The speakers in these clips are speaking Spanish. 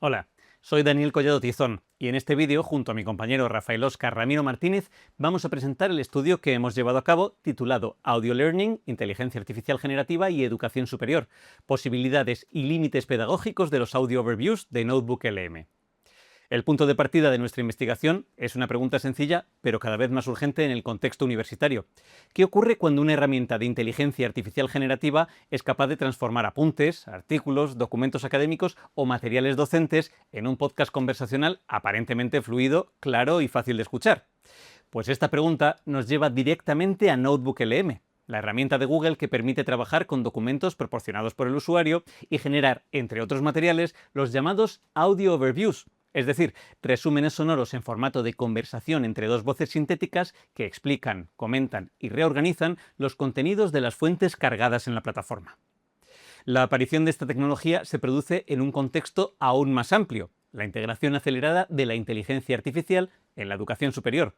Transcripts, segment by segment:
Hola, soy Daniel Collado Tizón y en este vídeo, junto a mi compañero Rafael Óscar Ramiro Martínez, vamos a presentar el estudio que hemos llevado a cabo titulado Audio Learning, Inteligencia Artificial Generativa y Educación Superior, posibilidades y límites pedagógicos de los Audio Overviews de Notebook LM. El punto de partida de nuestra investigación es una pregunta sencilla, pero cada vez más urgente en el contexto universitario. ¿Qué ocurre cuando una herramienta de inteligencia artificial generativa es capaz de transformar apuntes, artículos, documentos académicos o materiales docentes en un podcast conversacional aparentemente fluido, claro y fácil de escuchar? Pues esta pregunta nos lleva directamente a Notebook LM, la herramienta de Google que permite trabajar con documentos proporcionados por el usuario y generar, entre otros materiales, los llamados Audio Overviews, es decir, resúmenes sonoros en formato de conversación entre dos voces sintéticas que explican, comentan y reorganizan los contenidos de las fuentes cargadas en la plataforma. La aparición de esta tecnología se produce en un contexto aún más amplio, la integración acelerada de la inteligencia artificial en la educación superior.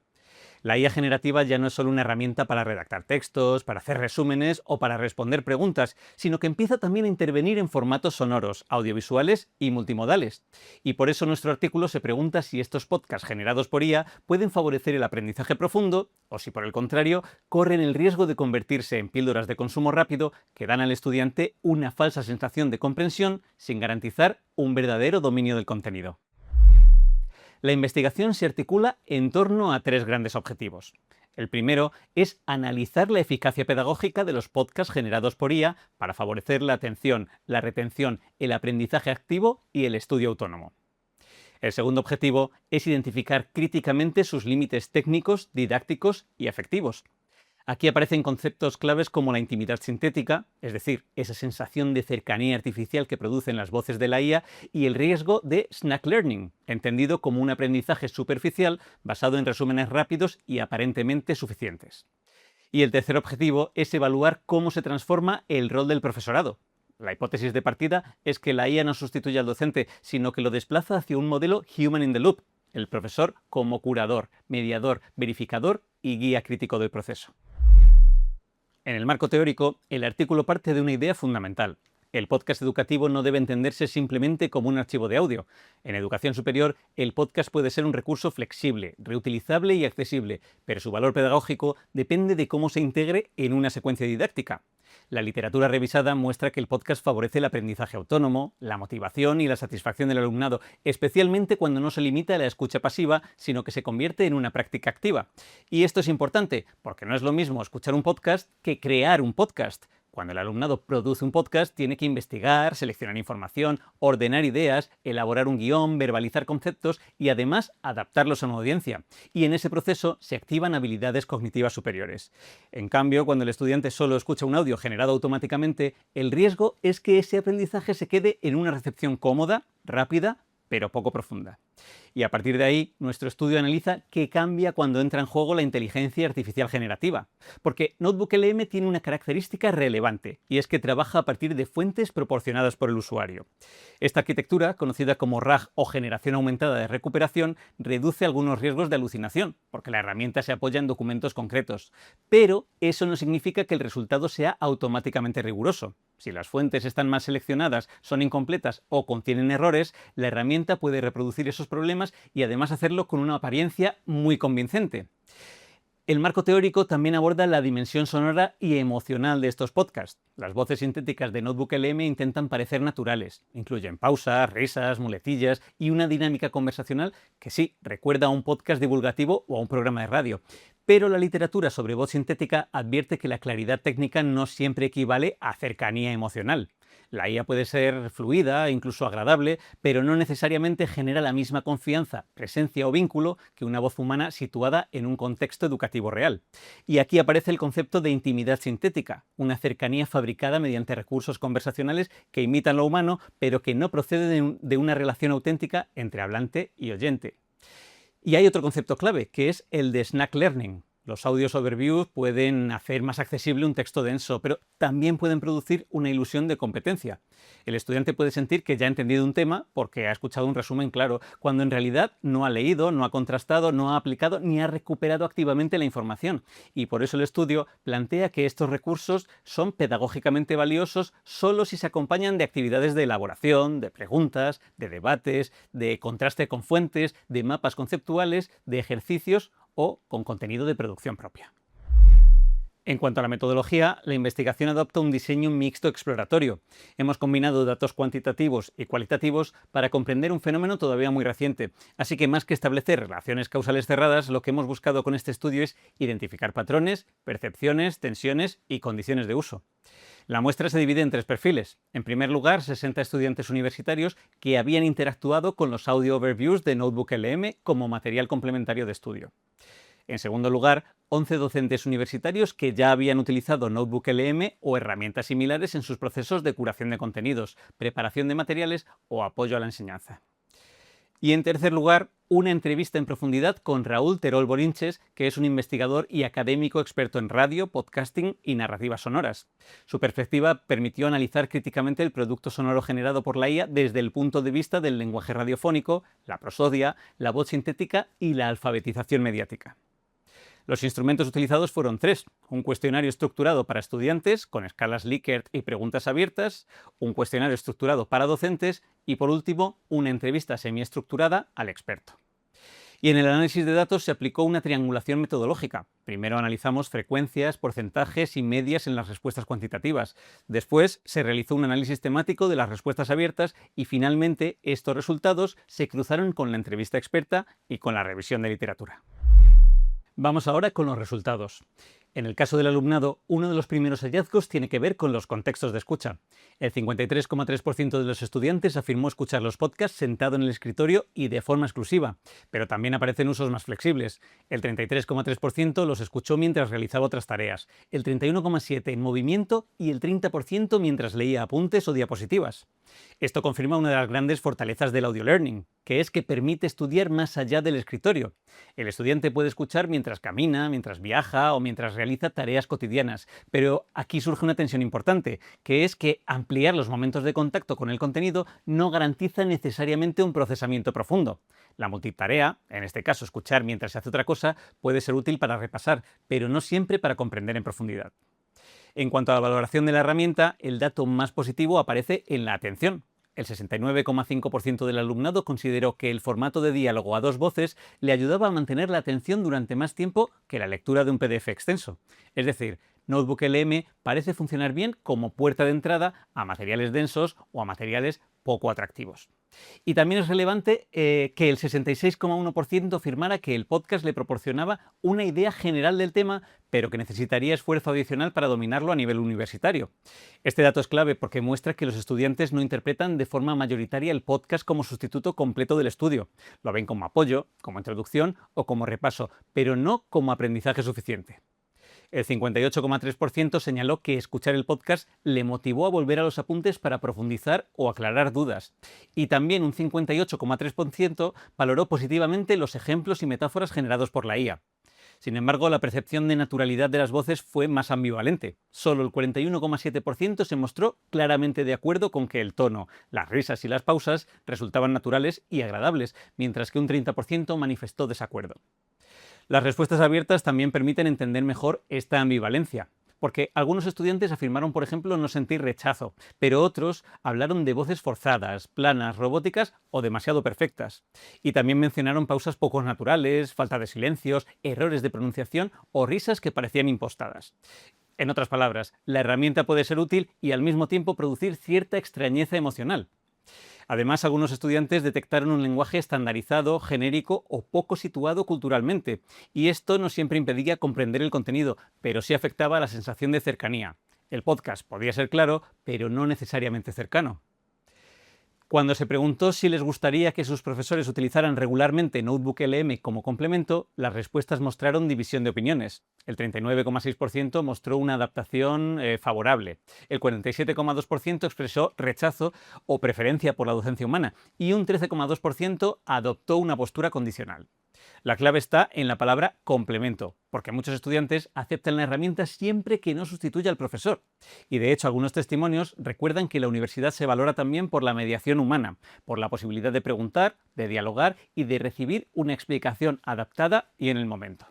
La IA generativa ya no es solo una herramienta para redactar textos, para hacer resúmenes o para responder preguntas, sino que empieza también a intervenir en formatos sonoros, audiovisuales y multimodales. Y por eso nuestro artículo se pregunta si estos podcasts generados por IA pueden favorecer el aprendizaje profundo o si por el contrario corren el riesgo de convertirse en píldoras de consumo rápido que dan al estudiante una falsa sensación de comprensión sin garantizar un verdadero dominio del contenido. La investigación se articula en torno a tres grandes objetivos. El primero es analizar la eficacia pedagógica de los podcasts generados por IA para favorecer la atención, la retención, el aprendizaje activo y el estudio autónomo. El segundo objetivo es identificar críticamente sus límites técnicos, didácticos y afectivos. Aquí aparecen conceptos claves como la intimidad sintética, es decir, esa sensación de cercanía artificial que producen las voces de la IA, y el riesgo de snack learning, entendido como un aprendizaje superficial basado en resúmenes rápidos y aparentemente suficientes. Y el tercer objetivo es evaluar cómo se transforma el rol del profesorado. La hipótesis de partida es que la IA no sustituye al docente, sino que lo desplaza hacia un modelo human in the loop, el profesor como curador, mediador, verificador y guía crítico del proceso. En el marco teórico, el artículo parte de una idea fundamental. El podcast educativo no debe entenderse simplemente como un archivo de audio. En educación superior, el podcast puede ser un recurso flexible, reutilizable y accesible, pero su valor pedagógico depende de cómo se integre en una secuencia didáctica. La literatura revisada muestra que el podcast favorece el aprendizaje autónomo, la motivación y la satisfacción del alumnado, especialmente cuando no se limita a la escucha pasiva, sino que se convierte en una práctica activa. Y esto es importante, porque no es lo mismo escuchar un podcast que crear un podcast. Cuando el alumnado produce un podcast, tiene que investigar, seleccionar información, ordenar ideas, elaborar un guión, verbalizar conceptos y además adaptarlos a una audiencia. Y en ese proceso se activan habilidades cognitivas superiores. En cambio, cuando el estudiante solo escucha un audio generado automáticamente, el riesgo es que ese aprendizaje se quede en una recepción cómoda, rápida, pero poco profunda. Y a partir de ahí, nuestro estudio analiza qué cambia cuando entra en juego la inteligencia artificial generativa. Porque Notebook LM tiene una característica relevante, y es que trabaja a partir de fuentes proporcionadas por el usuario. Esta arquitectura, conocida como RAG o generación aumentada de recuperación, reduce algunos riesgos de alucinación, porque la herramienta se apoya en documentos concretos. Pero eso no significa que el resultado sea automáticamente riguroso. Si las fuentes están mal seleccionadas, son incompletas o contienen errores, la herramienta puede reproducir esos problemas y además hacerlo con una apariencia muy convincente. El marco teórico también aborda la dimensión sonora y emocional de estos podcasts. Las voces sintéticas de Notebook LM intentan parecer naturales. Incluyen pausas, risas, muletillas y una dinámica conversacional que sí, recuerda a un podcast divulgativo o a un programa de radio. Pero la literatura sobre voz sintética advierte que la claridad técnica no siempre equivale a cercanía emocional. La IA puede ser fluida, incluso agradable, pero no necesariamente genera la misma confianza, presencia o vínculo que una voz humana situada en un contexto educativo real. Y aquí aparece el concepto de intimidad sintética, una cercanía fabricada mediante recursos conversacionales que imitan lo humano, pero que no procede de una relación auténtica entre hablante y oyente. Y hay otro concepto clave, que es el de snack learning. Los audios overviews pueden hacer más accesible un texto denso, pero también pueden producir una ilusión de competencia. El estudiante puede sentir que ya ha entendido un tema porque ha escuchado un resumen claro, cuando en realidad no ha leído, no ha contrastado, no ha aplicado ni ha recuperado activamente la información. Y por eso el estudio plantea que estos recursos son pedagógicamente valiosos solo si se acompañan de actividades de elaboración, de preguntas, de debates, de contraste con fuentes, de mapas conceptuales, de ejercicios o con contenido de producción propia. En cuanto a la metodología, la investigación adopta un diseño mixto exploratorio. Hemos combinado datos cuantitativos y cualitativos para comprender un fenómeno todavía muy reciente, así que más que establecer relaciones causales cerradas, lo que hemos buscado con este estudio es identificar patrones, percepciones, tensiones y condiciones de uso. La muestra se divide en tres perfiles. En primer lugar, 60 estudiantes universitarios que habían interactuado con los audio overviews de Notebook LM como material complementario de estudio. En segundo lugar, 11 docentes universitarios que ya habían utilizado Notebook LM o herramientas similares en sus procesos de curación de contenidos, preparación de materiales o apoyo a la enseñanza. Y en tercer lugar, una entrevista en profundidad con Raúl Terol Borinches, que es un investigador y académico experto en radio, podcasting y narrativas sonoras. Su perspectiva permitió analizar críticamente el producto sonoro generado por la IA desde el punto de vista del lenguaje radiofónico, la prosodia, la voz sintética y la alfabetización mediática. Los instrumentos utilizados fueron tres: un cuestionario estructurado para estudiantes con escalas Likert y preguntas abiertas, un cuestionario estructurado para docentes y, por último, una entrevista semiestructurada al experto. Y en el análisis de datos se aplicó una triangulación metodológica. Primero analizamos frecuencias, porcentajes y medias en las respuestas cuantitativas. Después se realizó un análisis temático de las respuestas abiertas y finalmente estos resultados se cruzaron con la entrevista experta y con la revisión de literatura. Vamos ahora con los resultados. En el caso del alumnado, uno de los primeros hallazgos tiene que ver con los contextos de escucha. El 53,3% de los estudiantes afirmó escuchar los podcasts sentado en el escritorio y de forma exclusiva, pero también aparecen usos más flexibles. El 33,3% los escuchó mientras realizaba otras tareas, el 31,7% en movimiento y el 30% mientras leía apuntes o diapositivas. Esto confirma una de las grandes fortalezas del audio learning, que es que permite estudiar más allá del escritorio. El estudiante puede escuchar mientras camina, mientras viaja o mientras realiza tareas cotidianas, pero aquí surge una tensión importante, que es que ampliar los momentos de contacto con el contenido no garantiza necesariamente un procesamiento profundo. La multitarea, en este caso escuchar mientras se hace otra cosa, puede ser útil para repasar, pero no siempre para comprender en profundidad. En cuanto a la valoración de la herramienta, el dato más positivo aparece en la atención. El 69,5% del alumnado consideró que el formato de diálogo a dos voces le ayudaba a mantener la atención durante más tiempo que la lectura de un PDF extenso. Es decir, Notebook LM parece funcionar bien como puerta de entrada a materiales densos o a materiales poco atractivos. Y también es relevante que el 66,1% afirmara que el podcast le proporcionaba una idea general del tema, pero que necesitaría esfuerzo adicional para dominarlo a nivel universitario. Este dato es clave porque muestra que los estudiantes no interpretan de forma mayoritaria el podcast como sustituto completo del estudio. Lo ven como apoyo, como introducción o como repaso, pero no como aprendizaje suficiente. El 58,3% señaló que escuchar el podcast le motivó a volver a los apuntes para profundizar o aclarar dudas. Y también un 58,3% valoró positivamente los ejemplos y metáforas generados por la IA. Sin embargo, la percepción de naturalidad de las voces fue más ambivalente. Solo el 41,7% se mostró claramente de acuerdo con que el tono, las risas y las pausas resultaban naturales y agradables, mientras que un 30% manifestó desacuerdo. Las respuestas abiertas también permiten entender mejor esta ambivalencia, porque algunos estudiantes afirmaron, por ejemplo, no sentir rechazo, pero otros hablaron de voces forzadas, planas, robóticas o demasiado perfectas. Y también mencionaron pausas poco naturales, falta de silencios, errores de pronunciación o risas que parecían impostadas. En otras palabras, la herramienta puede ser útil y al mismo tiempo producir cierta extrañeza emocional. Además, algunos estudiantes detectaron un lenguaje estandarizado, genérico o poco situado culturalmente, y esto no siempre impedía comprender el contenido, pero sí afectaba a la sensación de cercanía. El podcast podía ser claro, pero no necesariamente cercano. Cuando se preguntó si les gustaría que sus profesores utilizaran regularmente Notebook LM como complemento, las respuestas mostraron división de opiniones. El 39,6% mostró una adaptación favorable, el 47,2% expresó rechazo o preferencia por la docencia humana y un 13,2% adoptó una postura condicional. La clave está en la palabra complemento, porque muchos estudiantes aceptan la herramienta siempre que no sustituya al profesor. Y de hecho, algunos testimonios recuerdan que la universidad se valora también por la mediación humana, por la posibilidad de preguntar, de dialogar y de recibir una explicación adaptada y en el momento.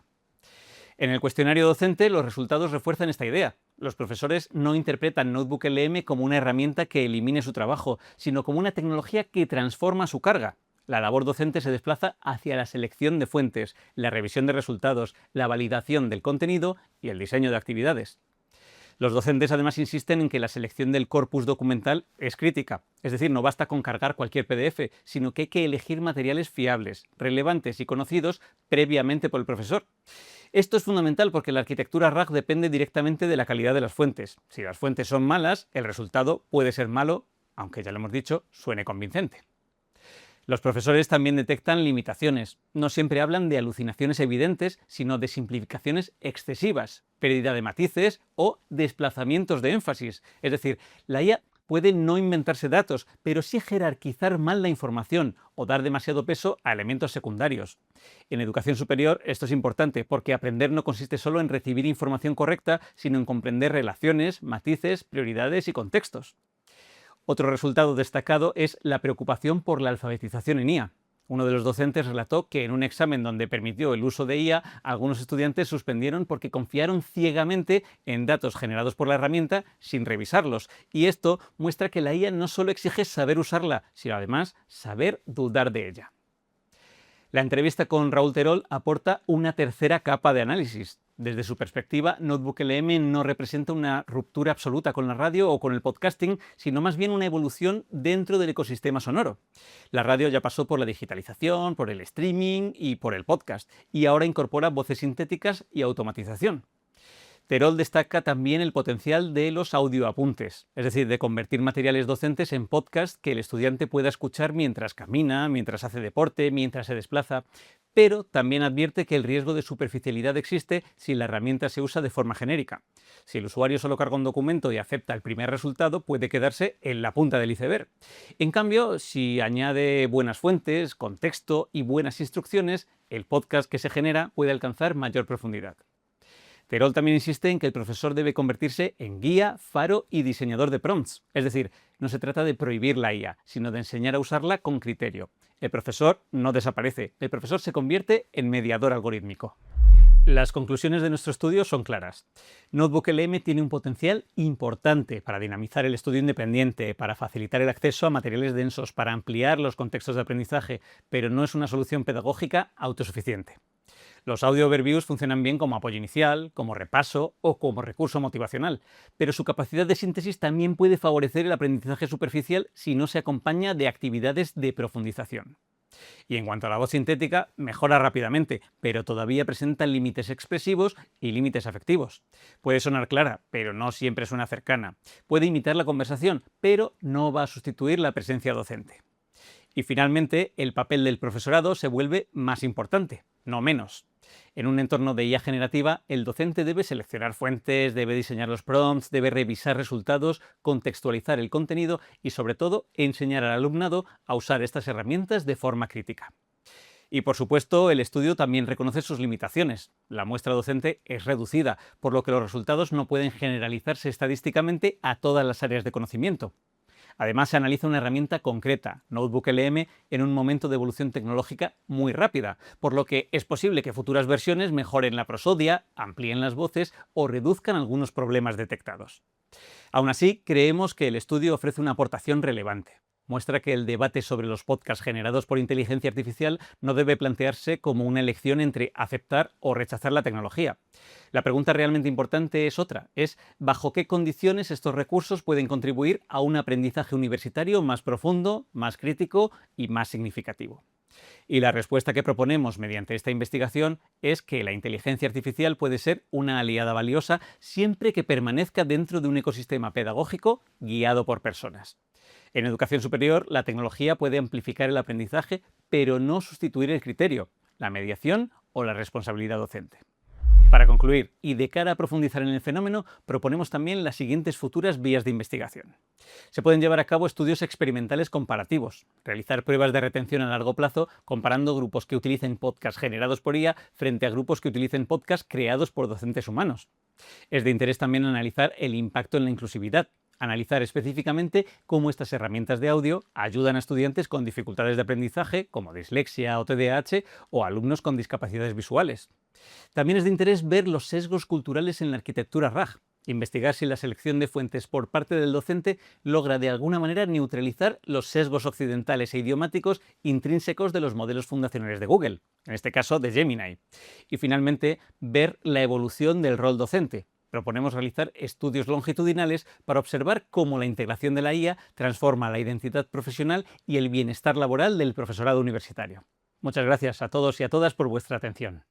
En el cuestionario docente, los resultados refuerzan esta idea. Los profesores no interpretan NotebookLM como una herramienta que elimine su trabajo, sino como una tecnología que transforma su carga. La labor docente se desplaza hacia la selección de fuentes, la revisión de resultados, la validación del contenido y el diseño de actividades. Los docentes además insisten en que la selección del corpus documental es crítica, es decir, no basta con cargar cualquier PDF, sino que hay que elegir materiales fiables, relevantes y conocidos previamente por el profesor. Esto es fundamental porque la arquitectura RAG depende directamente de la calidad de las fuentes. Si las fuentes son malas, el resultado puede ser malo, aunque ya lo hemos dicho, suene convincente. Los profesores también detectan limitaciones. No siempre hablan de alucinaciones evidentes, sino de simplificaciones excesivas, pérdida de matices o desplazamientos de énfasis. Es decir, la IA puede no inventarse datos, pero sí jerarquizar mal la información o dar demasiado peso a elementos secundarios. En educación superior esto es importante porque aprender no consiste solo en recibir información correcta, sino en comprender relaciones, matices, prioridades y contextos. Otro resultado destacado es la preocupación por la alfabetización en IA. Uno de los docentes relató que en un examen donde permitió el uso de IA, algunos estudiantes suspendieron porque confiaron ciegamente en datos generados por la herramienta sin revisarlos. Y esto muestra que la IA no solo exige saber usarla, sino además saber dudar de ella. La entrevista con Raúl Terol aporta una tercera capa de análisis. Desde su perspectiva, NotebookLM no representa una ruptura absoluta con la radio o con el podcasting, sino más bien una evolución dentro del ecosistema sonoro. La radio ya pasó por la digitalización, por el streaming y por el podcast, y ahora incorpora voces sintéticas y automatización. Terol destaca también el potencial de los audioapuntes, es decir, de convertir materiales docentes en podcast que el estudiante pueda escuchar mientras camina, mientras hace deporte, mientras se desplaza, pero también advierte que el riesgo de superficialidad existe si la herramienta se usa de forma genérica. Si el usuario solo carga un documento y acepta el primer resultado, puede quedarse en la punta del iceberg. En cambio, si añade buenas fuentes, contexto y buenas instrucciones, el podcast que se genera puede alcanzar mayor profundidad. Terol también insiste en que el profesor debe convertirse en guía, faro y diseñador de prompts. Es decir, no se trata de prohibir la IA, sino de enseñar a usarla con criterio. El profesor no desaparece, el profesor se convierte en mediador algorítmico. Las conclusiones de nuestro estudio son claras. NotebookLM tiene un potencial importante para dinamizar el estudio independiente, para facilitar el acceso a materiales densos, para ampliar los contextos de aprendizaje, pero no es una solución pedagógica autosuficiente. Los audio overviews funcionan bien como apoyo inicial, como repaso o como recurso motivacional, pero su capacidad de síntesis también puede favorecer el aprendizaje superficial si no se acompaña de actividades de profundización. Y en cuanto a la voz sintética, mejora rápidamente, pero todavía presenta límites expresivos y límites afectivos. Puede sonar clara, pero no siempre suena cercana. Puede imitar la conversación, pero no va a sustituir la presencia docente. Y finalmente, el papel del profesorado se vuelve más importante, no menos. En un entorno de IA generativa, el docente debe seleccionar fuentes, debe diseñar los prompts, debe revisar resultados, contextualizar el contenido y, sobre todo, enseñar al alumnado a usar estas herramientas de forma crítica. Y, por supuesto, el estudio también reconoce sus limitaciones. La muestra docente es reducida, por lo que los resultados no pueden generalizarse estadísticamente a todas las áreas de conocimiento. Además, se analiza una herramienta concreta, NotebookLM, en un momento de evolución tecnológica muy rápida, por lo que es posible que futuras versiones mejoren la prosodia, amplíen las voces o reduzcan algunos problemas detectados. Aún así, creemos que el estudio ofrece una aportación relevante. Muestra que el debate sobre los podcasts generados por inteligencia artificial no debe plantearse como una elección entre aceptar o rechazar la tecnología. La pregunta realmente importante es otra, es ¿bajo qué condiciones estos recursos pueden contribuir a un aprendizaje universitario más profundo, más crítico y más significativo? Y la respuesta que proponemos mediante esta investigación es que la inteligencia artificial puede ser una aliada valiosa siempre que permanezca dentro de un ecosistema pedagógico guiado por personas. En educación superior, la tecnología puede amplificar el aprendizaje, pero no sustituir el criterio, la mediación o la responsabilidad docente. Para concluir, y de cara a profundizar en el fenómeno, proponemos también las siguientes futuras vías de investigación. Se pueden llevar a cabo estudios experimentales comparativos, realizar pruebas de retención a largo plazo comparando grupos que utilicen podcasts generados por IA frente a grupos que utilicen podcasts creados por docentes humanos. Es de interés también analizar el impacto en la inclusividad, analizar específicamente cómo estas herramientas de audio ayudan a estudiantes con dificultades de aprendizaje, como dislexia o TDAH, o alumnos con discapacidades visuales. También es de interés ver los sesgos culturales en la arquitectura RAG, investigar si la selección de fuentes por parte del docente logra de alguna manera neutralizar los sesgos occidentales e idiomáticos intrínsecos de los modelos fundacionales de Google, en este caso de Gemini. Y finalmente, ver la evolución del rol docente. Proponemos realizar estudios longitudinales para observar cómo la integración de la IA transforma la identidad profesional y el bienestar laboral del profesorado universitario. Muchas gracias a todos y a todas por vuestra atención.